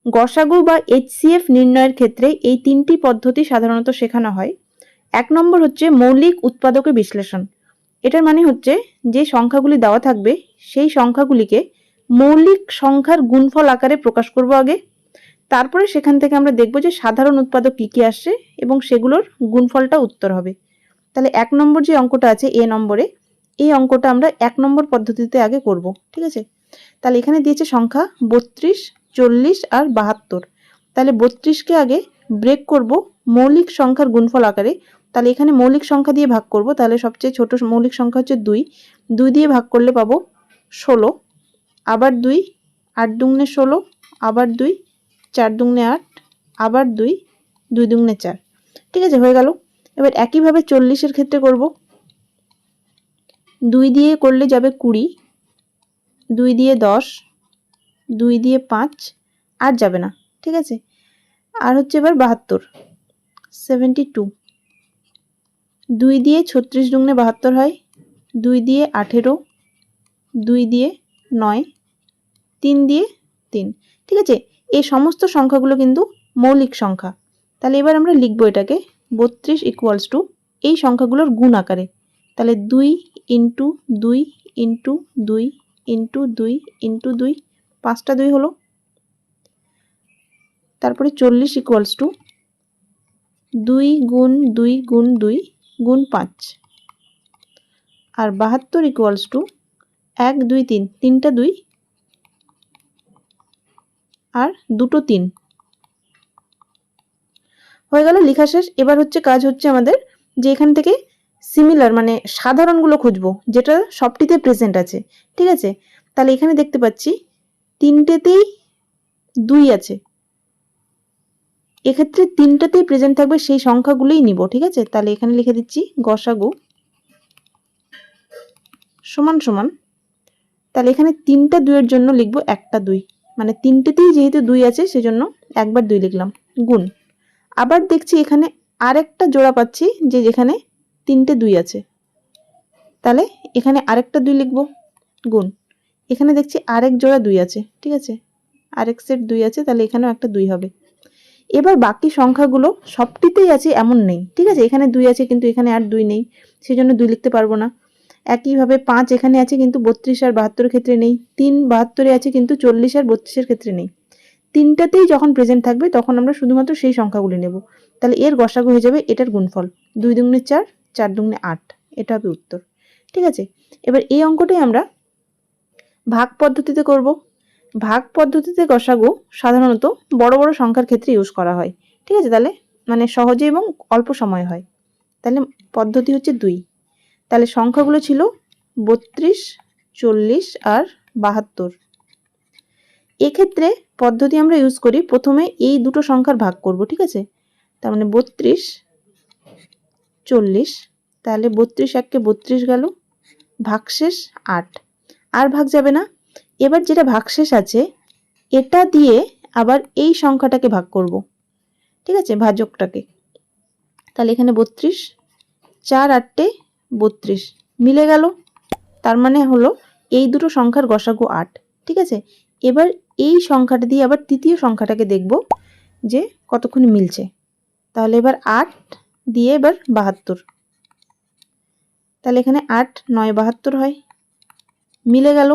গসাগু বা HCF নির্ণয়ের ক্ষেত্রে এই তিনটি পদ্ধতি সাধারণত শেখানো হয়। 1 নম্বর হচ্ছে মৌলিক উৎপাদকের বিশ্লেষণ। এটার মানে হচ্ছে যে সংখ্যাগুলি দেওয়া থাকবে সেই সংখ্যাগুলিকে মৌলিক সংখ্যার গুণফল আকারে প্রকাশ করব আগে, তারপরে সেখান থেকে আমরা দেখব যে সাধারণ উৎপাদক কি কি আসছে এবং সেগুলোর গুণফলটা উত্তর হবে। তাহলে 1 নম্বর যে অঙ্কটা আছে এ নম্বরে, এই অঙ্কটা আমরা 1 নম্বর পদ্ধতিতে আগে করব, ঠিক আছে। তাহলে এখানে দিয়েছে সংখ্যা 32, 40 আর 72। তাহলে 32কে আগে ব্রেক করব মৌলিক সংখ্যার গুণফল আকারে। তাহলে এখানে মৌলিক সংখ্যা দিয়ে ভাগ করব, তাহলে সবচেয়ে ছোট মৌলিক সংখ্যা হচ্ছে 2, 2 দিয়ে ভাগ করলে পাবো 16, আবার 2, 8 দুগুণে 16, আবার 2, 4 দুগুণে 8, আবার 2, 2 দুগুণে 4। ঠিক আছে, হয়ে গেল। এবার একইভাবে 40-এর ক্ষেত্রে করব। 2 দিয়ে করলে যাবে 20, 2 দিয়ে 10, 2 দিয়ে 5, আর যাবে না, ঠিক আছে। আর হচ্ছে এবার 72, 72, 2 দিয়ে 36 দুগুণে 72 হয়, 2 দিয়ে 18, 2 দিয়ে 9, 3 দিয়ে 3। ঠিক আছে, এই সমস্ত সংখ্যাগুলো কিন্তু মৌলিক সংখ্যা। তাহলে এবার আমরা লিখব এটাকে 32 ইকুয়ালস টু এই সংখ্যাগুলোর গুণ আকারে। তাহলে 2 ইন্টু 2 ইন্টু 2 ইন্টু 2 ইন্টু 2, 5টা 2 হলো। তারপরে 40 ইকুয়ালস টু 2 গুণ 2 গুণ 2 গুণ 5, আর 72 ইকুয়ালস টু 1 2 3, 3টা 2 আর 2টো 3। হয়ে গেল, লেখা শেষ। এবার হচ্ছে কাজ হচ্ছে আমাদের যে এখান থেকে সিমিলার মানে সাধারণগুলো খুঁজবো যেটা সবটিতে প্রেজেন্ট আছে, ঠিক আছে। তাহলে এখানে দেখতে পাচ্ছি 3টেতেই 2 আছে, এক্ষেত্রে 3টাতেই প্রেজেন্ট থাকবে সেই সংখ্যাগুলোই নিব, ঠিক আছে। তাহলে এখানে লিখে দিচ্ছি গসাগু সমান সমান, তাহলে এখানে 3টা 2 এর জন্য লিখবো একটা 2, মানে 3টেতেই যেহেতু 2 আছে সেজন্য একবার 2 লিখলাম, গুণ। আবার দেখছি এখানে আরেকটা জোড়া পাচ্ছি যে যেখানে 3টে 2 আছে, তাহলে এখানে আরেকটা 2 লিখব, গুণ। এখানে দেখছি আরেক জোড়া 2 আছে, ঠিক আছে, আরেক সেট 2 আছে, তাহলে এখানেও একটা 2 হবে। এবার বাকি সংখ্যাগুলো সবটিতেই আছে এমন নেই, ঠিক আছে। এখানে 2 আছে কিন্তু এখানে আর 2 নেই, সেজন্য 2 লিখতে পারবো না। একইভাবে 5 এখানে আছে কিন্তু 32 আর 72 এর ক্ষেত্রে নেই, 3 72 এ আছে কিন্তু 40 আর 32 এর ক্ষেত্রে নেই। 3টাতেই যখন প্রেজেন্ট থাকবে তখন আমরা শুধুমাত্র সেই সংখ্যাগুলি নেব। তাহলে এর গসাগু হয়ে যাবে এটার গুণফল 2 দুগুণে 4, 4 দুগুণে 8, এটা হবে উত্তর, ঠিক আছে। এবার এই অঙ্কটাই আমরা ভাগ পদ্ধতিতে করব। ভাগ পদ্ধতিতে গসাগু সাধারণত বড় বড় সংখ্যার ক্ষেত্রে ইউজ করা হয়, ঠিক আছে। তাহলে মানে সহজে এবং অল্প সময় হয়। তাহলে পদ্ধতি হচ্ছে 2। তাহলে সংখ্যাগুলো ছিল 32, 40 আর 72। এক্ষেত্রে পদ্ধতি আমরা ইউজ করি প্রথমে এই দুটো সংখ্যার ভাগ করব, ঠিক আছে। তার মানে 32, 40, তাহলে 32 এককে 32 গেল, ভাগশেষ 8, আর ভাগ যাবে না। এবার যেটা ভাগশেষ আছে এটা দিয়ে আবার এই সংখ্যাটাকে ভাগ করব, ঠিক আছে, ভাজকটাকে। তাহলে এখানে 32, 4 8 32 মিলে গেল, তার মানে হলো এই দুটো সংখ্যার গসাগু 8, ঠিক আছে। এবার এই সংখ্যাটা দিয়ে আবার তৃতীয় সংখ্যাটাকে দেখব যে কতক্ষণ মিলছে। তাহলে এবার 8 দিয়ে এবার 72, তাহলে এখানে 8 9 72 হয়, মিলে গেল।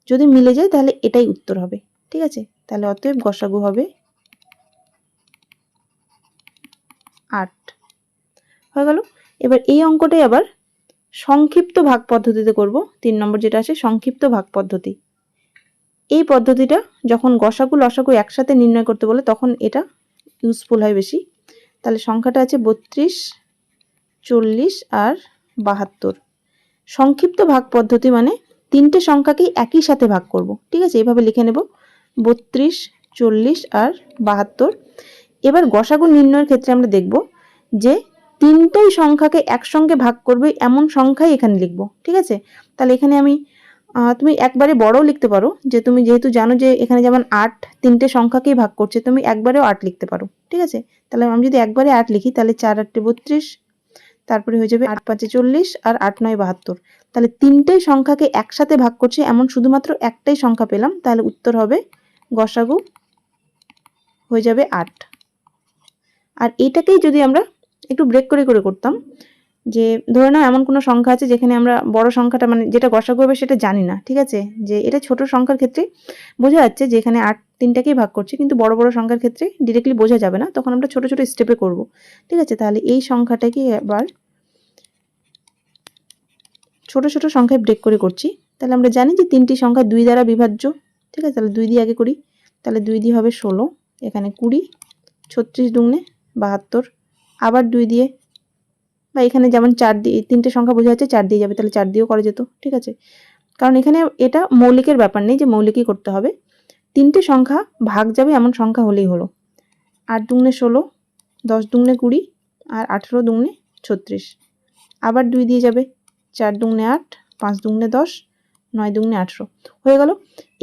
যদি মিলে যায় তাহলে এটাই উত্তর হবে, ঠিক আছে। তাহলে অতএব গসাগু হবে 8, হয়ে গেল। এবার এই অঙ্কটাই আবার সংক্ষিপ্ত ভাগ পদ্ধতিতে করব। 3 নম্বর যেটা আছে সংক্ষিপ্ত ভাগ পদ্ধতি। এই পদ্ধতিটা যখন গসাগু লসাগু একসাথে নির্ণয় করতে বলে তখন এটা ইউজফুল হয় বেশি। তাহলে সংখ্যাটা আছে 32, 40 আর 72। সংক্ষিপ্ত ভাগ পদ্ধতি মানে 3টে সংখ্যাকেই একই সাথে ভাগ করব, ঠিক আছে। এইভাবে লিখে নেব 32, 40 আর 72। এবার গসাগু নির্ণয়ের ক্ষেত্রে আমরা দেখব যে 3টেই সংখ্যাকে একসঙ্গে ভাগ করবে এমন সংখ্যাই এখানে লিখব, ঠিক আছে। তাহলে এখানে আমি তুমি একবারে বড়ও লিখতে পারো, যে তুমি যেহেতু জানো যে এখানে যেমন 8 3টে সংখ্যাকেই ভাগ করছে, তুমি একবারেও 8 লিখতে পারো, ঠিক আছে। তাহলে আমি যদি একবারে 8 লিখি তাহলে 4 8 32, তারপরে হয়ে যাবে 8 5 40 আর 8 9 72। তাহলে 3টেই সংখ্যাকে একসাথে ভাগ করছে এমন শুধুমাত্র একটাই সংখ্যা পেলাম, তাহলে উত্তর হবে গসাগু হয়ে যাবে 8। আর এটাকেই যদি আমরা একটু ব্রেক করে করে করতাম, যে ধরে নাও এমন কোনো সংখ্যা আছে যেখানে আমরা বড় সংখ্যাটা মানে যেটা গসাগু হবে সেটা জানি না, ঠিক আছে, যে এটা ছোট সংখ্যার ক্ষেত্রে বোঝা যাচ্ছে যে এখানে 8 তিনটাকেই ভাগ করছে, কিন্তু বড় বড় সংখ্যার ক্ষেত্রে ডিরেক্টলি বোঝা যাবে না, তখন আমরা ছোট ছোট স্টেপে করব, ঠিক আছে। তাহলে এই সংখ্যাটাকে এবার ছোট ছোট সংখ্যায় ব্রেক করে করছি। তাহলে আমরা জানি যে তিনটি সংখ্যা 2 দ্বারা বিভাজ্য, ঠিক আছে। তাহলে 2 দিয়ে আগে করি, তাহলে 2 দিয়ে হবে 16, এখানে 20, 36 দুগুণে 72, আবার 2 দিয়ে, বা এখানে যেমন 4 দিয়ে তিনটে সংখ্যা বোঝা যাচ্ছে 4 দিয়ে যাবে, তাহলে 4 দিয়েও করা যেত, ঠিক আছে। কারণ এখানে এটা মৌলিকের ব্যাপার নেই যে মৌলিকই করতে হবে, তিনটে সংখ্যা ভাগ যাবে এমন সংখ্যা হলেই হলো। 8 দুগুণে 16, 10 দুগুণে 20, আর 18 দুগুণে 36, আবার 2 দিয়ে যাবে, 4 দুগুণে 8, 5 দুগুণে 10, 9 দুগুণে 18 হয়ে গেল।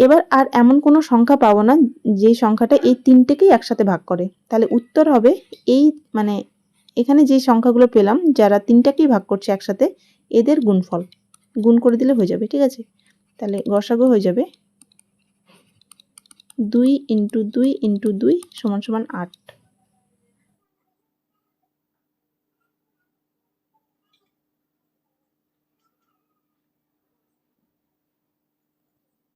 এবার আর এমন কোনো সংখ্যা পাবো না যে সংখ্যাটা এই তিনটেকেই একসাথে ভাগ করে। তাহলে উত্তর হবে এই মানে এখানে যে সংখ্যাগুলো পেলাম যারা তিনটাকেই ভাগ করছে একসাথে, এদের গুণফল গুণ করে দিলে হয়ে যাবে, ঠিক আছে। তাহলে গসাগু হয়ে যাবে 2 × 2 × 2 = 8।